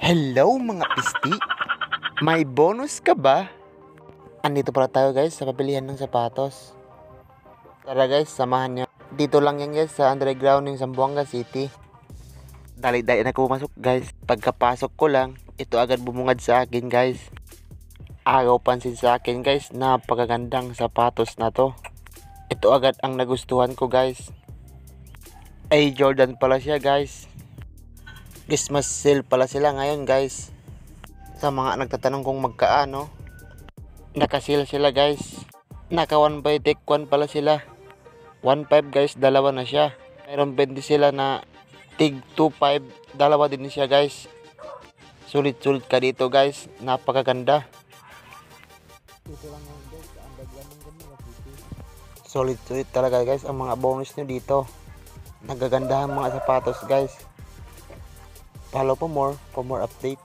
Hello mga pisti! May bonus ka ba? Andito pala tayo guys sa pabilihan ng sapatos. Tara guys, samahan nyo. Dito lang yan guys sa underground ng Zamboanga City. Dali-dali na pumasok guys. Pagkapasok ko lang, ito agad bumungad sa akin guys. Agaw pansin sa akin guys, napakagandang sapatos na to. Ito agad ang nagustuhan ko guys. Ay Jordan pala siya guys. Christmas sale pala sila ngayon guys. Sa mga nagtatanong kung magkaano, naka-sale sila guys. Naka 1 by take 1 pala sila. 1.5 guys, dalawa na siya. Mayroon 20 sila na tig 2.5, dalawa din siya guys. Sulit-sulit ka dito guys, napakaganda. Dito lang yan guys, sa underground ng Zamboanga City. Sulit-sulit talaga guys ang mga bonus nyo dito. Nagagandahan mga sapatos guys. Follow for more update.